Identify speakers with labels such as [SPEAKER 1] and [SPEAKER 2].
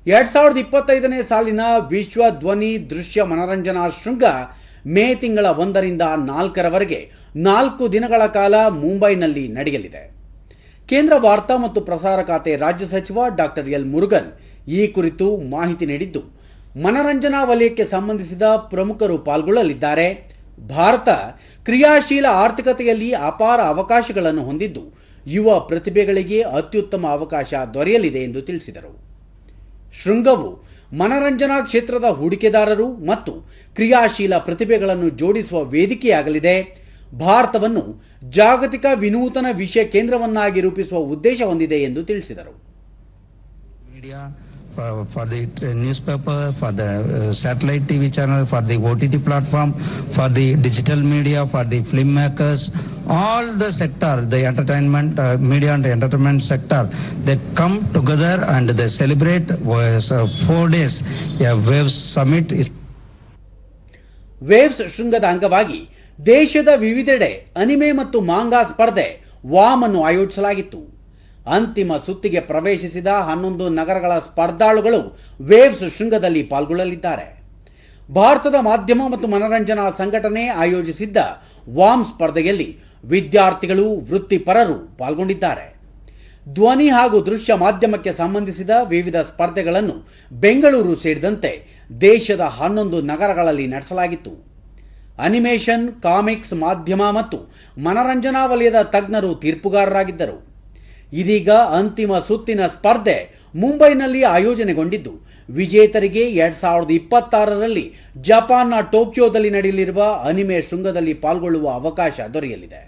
[SPEAKER 1] 2025ನೇ ಸಾಲಿನ ವಿಶ್ವ ಧ್ವನಿ ದೃಶ್ಯ ಮನರಂಜನಾ ಶೃಂಗ ಮೇ ತಿಂಗಳ 1ರಿಂದ 4ರವರೆಗೆ 4 ದಿನಗಳ ಕಾಲ ಮುಂಬೈನಲ್ಲಿ ನಡೆಯಲಿದೆ. ಕೇಂದ್ರ ವಾರ್ತಾ ಮತ್ತು ಪ್ರಸಾರ ಖಾತೆ ರಾಜ್ಯ ಸಚಿವ ಡಾಕ್ಟರ್ ಎಲ್ ಮುರುಗನ್ ಈ ಕುರಿತು ಮಾಹಿತಿ ನೀಡಿದ್ದು, ಮನರಂಜನಾ ವಲಯಕ್ಕೆ ಸಂಬಂಧಿಸಿದ ಪ್ರಮುಖರು ಪಾಲ್ಗೊಳ್ಳಲಿದ್ದಾರೆ. ಭಾರತ ಕ್ರಿಯಾಶೀಲ ಆರ್ಥಿಕತೆಯಲ್ಲಿ ಅಪಾರ ಅವಕಾಶಗಳನ್ನು ಹೊಂದಿದ್ದು, ಯುವ ಪ್ರತಿಭೆಗಳಿಗೆ ಅತ್ಯುತ್ತಮ ಅವಕಾಶ ದೊರೆಯಲಿದೆ ಎಂದು ತಿಳಿಸಿದರು. ಶೃಂಗವು ಮನರಂಜನಾ ಕ್ಷೇತ್ರದ ಹೂಡಿಕೆದಾರರು ಮತ್ತು ಕ್ರಿಯಾಶೀಲ ಪ್ರತಿಭೆಗಳನ್ನು ಜೋಡಿಸುವ ವೇದಿಕೆಯಾಗಲಿದೆ. ಭಾರತವನ್ನು ಜಾಗತಿಕ ವಿನೂತನ ವಿಷಯ ಕೇಂದ್ರವನ್ನಾಗಿ ರೂಪಿಸುವ ಉದ್ದೇಶ ಹೊಂದಿದೆ ಎಂದು ತಿಳಿಸಿದರು.
[SPEAKER 2] For the newspaper, for the satellite TV channel, for the OTT platform, for the digital media, for the filmmakers, all the sector, the entertainment, media and entertainment sector, they come together and they celebrate 4 days. Waves Summit is
[SPEAKER 1] Waves ಶೃಂಗದ ಅಂಗವಾಗಿ ದೇಶದ ವಿವಿಧೆಡೆ anime ಮತ್ತು manga ಸ್ಪರ್ಧೆ warm ಅನ್ನು ಆಯೋಜಿಸಲಾಗಿತ್ತು. ಅಂತಿಮ ಸುತ್ತಿಗೆ ಪ್ರವೇಶಿಸಿದ 11 ನಗರಗಳ ಸ್ಪರ್ಧಾಳುಗಳು ವೇವ್ಸ್ ಶೃಂಗದಲ್ಲಿ ಪಾಲ್ಗೊಳ್ಳಲಿದ್ದಾರೆ. ಭಾರತದ ಮಾಧ್ಯಮ ಮತ್ತು ಮನರಂಜನಾ ಸಂಘಟನೆ ಆಯೋಜಿಸಿದ್ದ ವಾಮ್ ಸ್ಪರ್ಧೆಯಲ್ಲಿ ವಿದ್ಯಾರ್ಥಿಗಳು, ವೃತ್ತಿಪರರು ಪಾಲ್ಗೊಂಡಿದ್ದಾರೆ. ಧ್ವನಿ ಹಾಗೂ ದೃಶ್ಯ ಮಾಧ್ಯಮಕ್ಕೆ ಸಂಬಂಧಿಸಿದ ವಿವಿಧ ಸ್ಪರ್ಧೆಗಳನ್ನು ಬೆಂಗಳೂರು ಸೇರಿದಂತೆ ದೇಶದ 11 ನಗರಗಳಲ್ಲಿ ನಡೆಸಲಾಗಿತ್ತು. ಅನಿಮೇಷನ್, ಕಾಮಿಕ್ಸ್, ಮಾಧ್ಯಮ ಮತ್ತು ಮನರಂಜನಾ ವಲಯದ ತಜ್ಞರು ತೀರ್ಪುಗಾರರಾಗಿದ್ದರು. ಇದೀಗ ಅಂತಿಮ ಸುತ್ತಿನ ಸ್ಪರ್ಧೆ ಮುಂಬೈನಲ್ಲಿ ಆಯೋಜನೆಗೊಂಡಿದ್ದು, ವಿಜೇತರಿಗೆ 2026ರಲ್ಲಿ ಜಪಾನ್ನ ಟೋಕಿಯೋದಲ್ಲಿ ನಡೆಯಲಿರುವ ಅನಿಮೆ ಶೃಂಗದಲ್ಲಿ ಪಾಲ್ಗೊಳ್ಳುವ ಅವಕಾಶ ದೊರೆಯಲಿದೆ.